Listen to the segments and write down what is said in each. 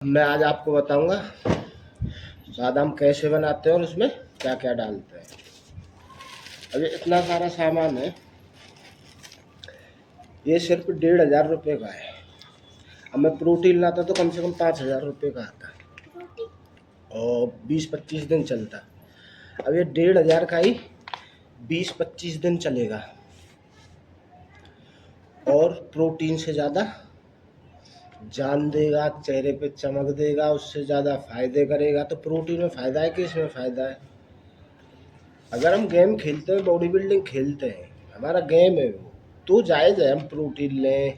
मैं आज आपको बताऊंगा बादाम कैसे बनाते हैं और उसमें क्या क्या डालते हैं। अभी इतना सारा सामान है, ये सिर्फ 1500 का है। अब मैं प्रोटीन लाता तो कम से कम 5000 का आता और 20-25 दिन चलता। अब ये 1500 का ही 20-25 दिन चलेगा और प्रोटीन से ज़्यादा जान देगा, चेहरे पे चमक देगा, उससे ज़्यादा फायदे करेगा। तो प्रोटीन में फ़ायदा है कि इसमें फ़ायदा है? अगर हम गेम खेलते हैं, बॉडी बिल्डिंग खेलते हैं, हमारा गेम है वो, तो जायज़ है हम प्रोटीन लें,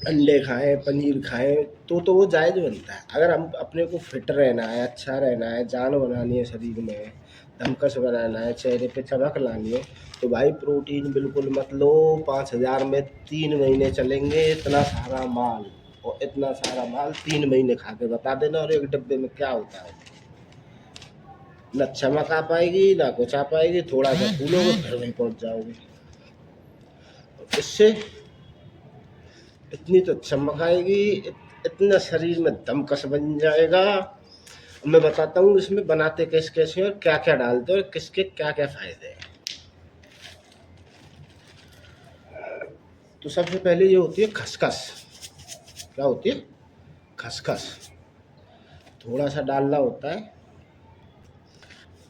अंडे खाएं, पनीर खाएं, तो वो जायज़ बनता है। अगर हम अपने को फिट रहना है, अच्छा रहना है, जान बनानी है शरीर में, दमकस बनाना है, चेहरे पे चमक लानी है, तो भाई प्रोटीन बिल्कुल मत लो। 5000 में 3 महीने चलेंगे इतना सारा माल, और इतना सारा माल 3 महीने खा के बता देना और एक डिब्बे में क्या होता है। न चमक आ पाएगी, ना कुछ आ पाएगी, थोड़ा सा फूलोगे फिर वहीं पहुंच जाओगे। इससे इतनी तो चमक आएगी, इतना शरीर में दमकस बन जाएगा। मैं बताता हूँ इसमें बनाते कैसे कैसे और क्या क्या डालते हैं और किसके क्या क्या फायदे हैं। तो सबसे पहले ये होती है खसखस। क्या होती है? खसखस। थोड़ा सा डालना होता है।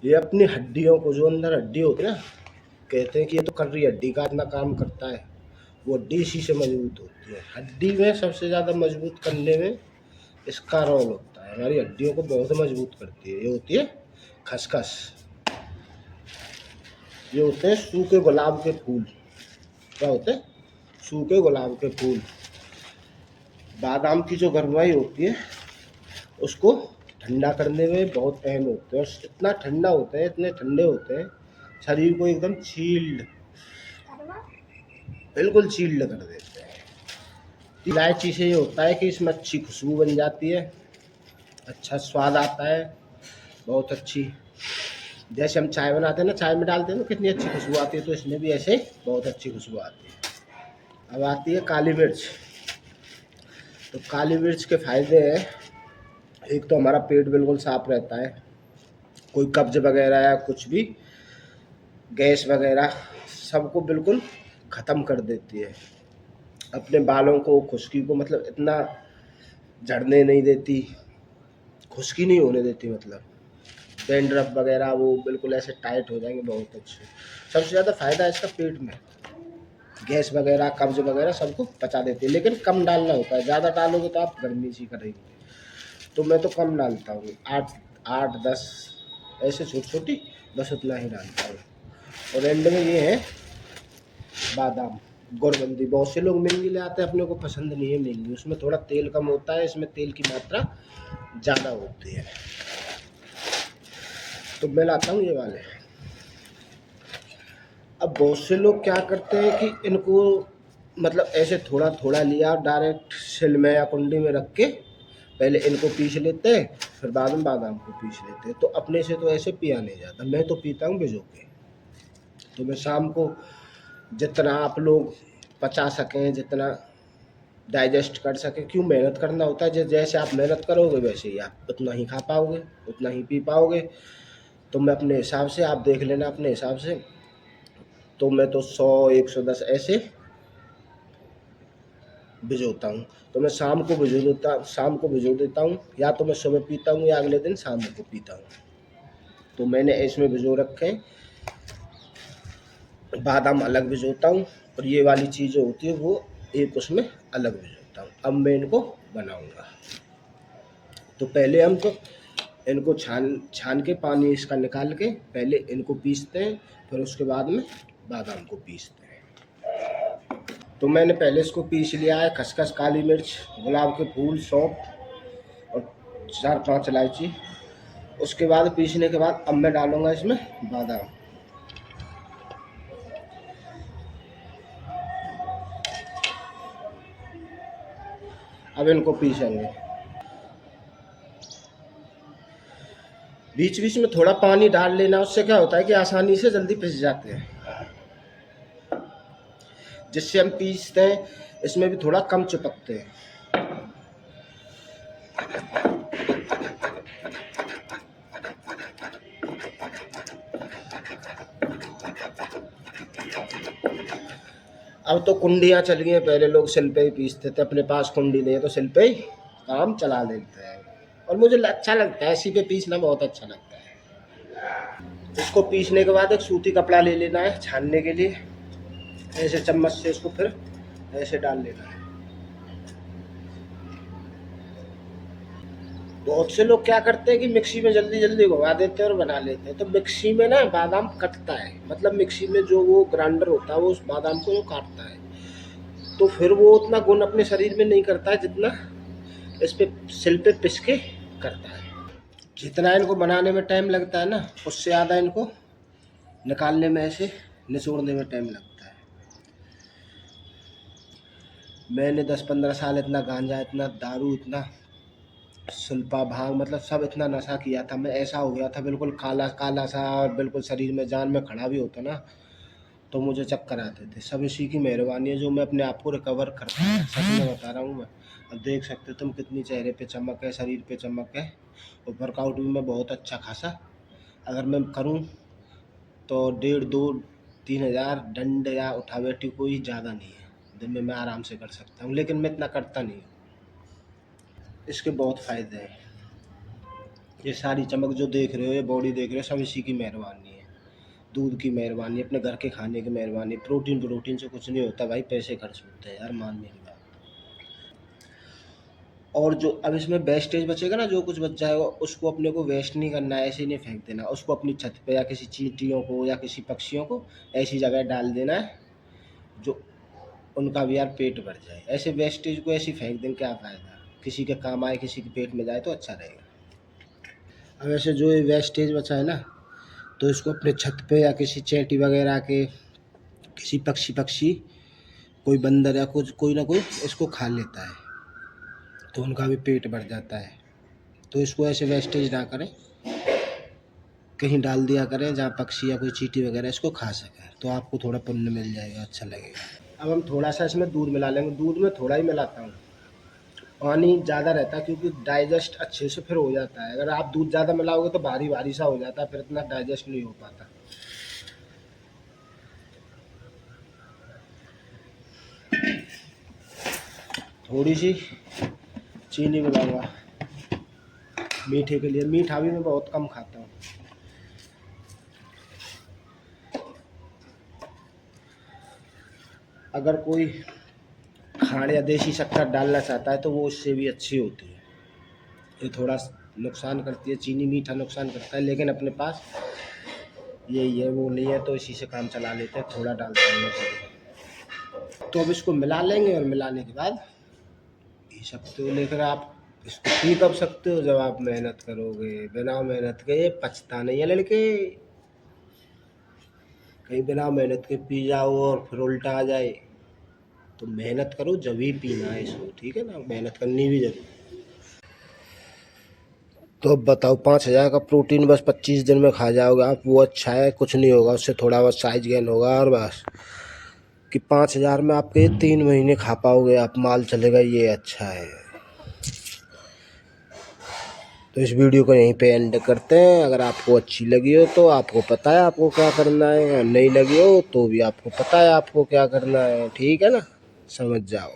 ये अपनी हड्डियों को, जो अंदर हड्डी होती है ना, कहते हैं कि ये तो कर्री हड्डी का इतना काम करता है, वो हड्डी इसी से मजबूत होती है। हड्डी में सबसे ज़्यादा मजबूत करने में इसका रोल होता है, हमारी हड्डियों को बहुत मजबूत करती है। ये होती है खसखस। ये होते हैं सूखे गुलाब के फूल। क्या होते हैं? सूखे गुलाब के फूल। बादाम की जो गरमाई होती है उसको ठंडा करने में बहुत अहम होते हैं, और इतना ठंडा होते हैं, इतने ठंडे होते हैं, शरीर को एकदम चील्ड, बिल्कुल चील्ड कर देते हैं। इलायची से ये होता है कि इसमें अच्छी खुशबू बन जाती है, अच्छा स्वाद आता है, बहुत अच्छी। जैसे हम चाय बनाते हैं ना, चाय में डालते हैं ना, कितनी अच्छी खुशबू आती है, तो इसमें भी ऐसे बहुत अच्छी खुशबू आती है। अब आती है काली मिर्च। तो काली मिर्च के फायदे हैं, एक तो हमारा पेट बिल्कुल साफ रहता है, कोई कब्ज वगैरह या कुछ भी गैस वगैरह सबको बिल्कुल ख़त्म कर देती है। अपने बालों को, खुश्की को, मतलब इतना झड़ने नहीं देती, खुश्की नहीं होने देती, मतलब डैंड्रफ वगैरह वो बिल्कुल ऐसे टाइट हो जाएंगे, बहुत अच्छे। सबसे ज़्यादा फ़ायदा है इसका पेट में, गैस वगैरह, कब्ज वगैरह सबको पचा देती है। लेकिन कम डालना होता है, ज़्यादा डालोगे तो आप गर्मी सी करेंगे। तो मैं तो कम डालता हूँ, 8-10 ऐसे छोटी छोटी, बस उतना ही डालता हूँ। और एंड में ये है बादाम, गोरबंदी। बहुत से लोग महंगी ले आते हैं, अपने को पसंद नहीं है महंगी, उसमें थोड़ा तेल कम होता है, इसमें तेल की मात्रा ज़्यादा होती है, तो मैं लाता हूँ ये वाले। अब बहुत से लोग क्या करते हैं कि इनको, मतलब ऐसे थोड़ा थोड़ा लिया, डायरेक्ट सिल में या कुंडी में रख के पहले इनको पीस लेते हैं, फिर बाद में बादाम को पीस लेते हैं। तो अपने से तो ऐसे पिया नहीं जाता, मैं तो पीता हूँ भिजो के। तो मैं शाम को जितना आप लोग पचा सकें, जितना डाइजेस्ट कर सकें, क्यों मेहनत करना होता है, जैसे आप मेहनत करोगे वैसे ही आप उतना ही खा पाओगे, उतना ही पी पाओगे। तो मैं अपने हिसाब से, आप देख लेना अपने हिसाब से, तो मैं तो 100-110 ऐसे भिजोता हूँ। तो मैं शाम को भिजो देता हूँ, या तो मैं सुबह पीता हूँ या अगले दिन शाम को पीता हूँ। तो मैंने इसमें भिजो रखे हैं, बादाम अलग भिजोता हूँ, और ये वाली चीज़ जो होती है वो एक उसमें अलग भिजोता हूँ। अब मैं इनको बनाऊँगा। तो पहले हम तो इनको छान के पानी इसका निकाल के पहले इनको पीसते हैं, फिर उसके बाद में बादाम को पीसते हैं। तो मैंने पहले इसको पीस लिया है, खसखस, काली मिर्च, गुलाब के फूल, सौंफ और 4-5 इलायची। उसके बाद पीसने के बाद अब मैं डालूंगा इसमें बादाम। अब इनको पीसेंगे। बीच बीच में थोड़ा पानी डाल लेना, उससे क्या होता है कि आसानी से जल्दी पिस जाते हैं। जिससे हम पीसते हैं इसमें भी थोड़ा कम चिपकते हैं। अब तो कुंडियाँ चल गई हैं, पहले लोग सिल पे ही पीसते थे, अपने पास कुंडी नहीं है तो सिल पे ही काम चला लेते हैं। और मुझे अच्छा लगता है, इसी पे पीसना बहुत अच्छा लगता है। इसको पीसने के बाद एक सूती कपड़ा ले लेना है छानने के लिए, ऐसे चम्मच से इसको फिर ऐसे डाल लेना है। बहुत से लोग क्या करते हैं कि मिक्सी में जल्दी जल्दी घुमा देते हैं और बना लेते हैं, तो मिक्सी में ना बादाम कटता है, मतलब मिक्सी में जो वो ग्राइंडर होता है वो उस बादाम को जो काटता है, तो फिर वो उतना गुण अपने शरीर में नहीं करता है जितना इस पे सिल पे पिस के करता है। जितना इनको बनाने में टाइम लगता है ना, उससे ज़्यादा इनको निकालने में, ऐसे निचोड़ने में टाइम लगता है। मैंने 10-15 साल इतना गांजा, इतना दारू, इतना सुल्पा, भांग, मतलब सब इतना नशा किया था। मैं ऐसा हो गया था बिल्कुल काला काला सा, और बिल्कुल शरीर में जान में खड़ा भी होता ना तो मुझे चक्कर आते थे। सब इसी की मेहरबानी है जो मैं अपने आप को रिकवर कर पाया, सच में बता रहा हूँ मैं। अब देख सकते हो तुम कितनी चेहरे पे चमक है, शरीर पे चमक है। और वर्कआउट भी मैं बहुत अच्छा खासा अगर मैं करूँ तो 1.5-2-3 हज़ार दंड या उठा बैठी कोई ज़्यादा नहीं है, दिन में मैं आराम से कर सकता हूँ, लेकिन मैं इतना करता नहीं हूँ। इसके बहुत फ़ायदे हैं। ये सारी चमक जो देख रहे हो, ये बॉडी देख रहे हो, सब इसी की मेहरबानी है, दूध की मेहरबानी, अपने घर के खाने की मेहरबानी। प्रोटीन से कुछ नहीं होता भाई, पैसे खर्च होते हैं यार, मान मेरी बात। और जो अब इसमें वेस्टेज बचेगा ना, जो कुछ बच जाएगा उसको अपने को वेस्ट नहीं करना है, ऐसे ही नहीं फेंक देना, उसको अपनी छत पे या किसी चींटियों को या किसी पक्षियों को ऐसी जगह डाल देना है जो उनका भी यार पेट भर जाए। ऐसे वेस्टेज को ऐसे फेंक दें, क्या फ़ायदा, किसी के काम आए, किसी के पेट में जाए तो अच्छा रहेगा। अब ऐसे जो ये वेस्टेज बचा है ना, तो इसको अपने छत पे या किसी चैटी वगैरह के, किसी पक्षी कोई बंदर या कुछ कोई ना कोई इसको खा लेता है तो उनका भी पेट भर जाता है। तो इसको ऐसे वेस्टेज ना करें, कहीं डाल दिया करें जहाँ पक्षी या कोई चींटी वगैरह इसको खा सके, तो आपको थोड़ा पुण्य मिल जाएगा, अच्छा लगेगा। अब हम थोड़ा सा इसमें दूध मिला लेंगे, दूध में थोड़ा ही मिलाता हूँ, पानी ज़्यादा रहता है क्योंकि डाइजेस्ट अच्छे से फिर हो जाता है। अगर आप दूध ज़्यादा मिलाओगे तो भारी भारी सा हो जाता है, फिर इतना डाइजेस्ट नहीं हो पाता। थोड़ी सी चीनी मिलाऊंगा मीठे के लिए, मीठा भी मैं बहुत कम खाता हूँ। अगर कोई खांड या देसी शक्कर डालना चाहता है तो वो उससे भी अच्छी होती है। ये थोड़ा नुकसान करती है, चीनी मीठा नुकसान करता है, लेकिन अपने पास यही है, वो नहीं है तो इसी से काम चला लेते हैं, थोड़ा डालते हैं। तो अब इसको मिला लेंगे और मिलाने के बाद पी सकते हो, लेकिन आप इसको पी कब सकते हो, जब आप मेहनत करोगे। बिना मेहनत के पछता नहीं है लड़के, कहीं बिना मेहनत के पी जाओ और फिर उल्टा आ जाए। तो मेहनत करो जब ही पीना है इसको, ठीक है ना, मेहनत करनी भी जरूरी। तो अब बताओ, 5,000 का प्रोटीन बस 25 दिन में खा जाओगे आप, वो अच्छा है, कुछ नहीं होगा उससे, थोड़ा बहुत साइज गेन होगा और बस। कि 5,000 में आपके 3 महीने खा पाओगे आप, माल चलेगा, ये अच्छा है। तो इस वीडियो को यहीं पे एंड करते हैं। अगर आपको अच्छी लगी हो तो आपको पता है आपको क्या करना है, नहीं लगी हो तो भी आपको पता है आपको क्या करना है, ठीक है ना, समझ जाओ।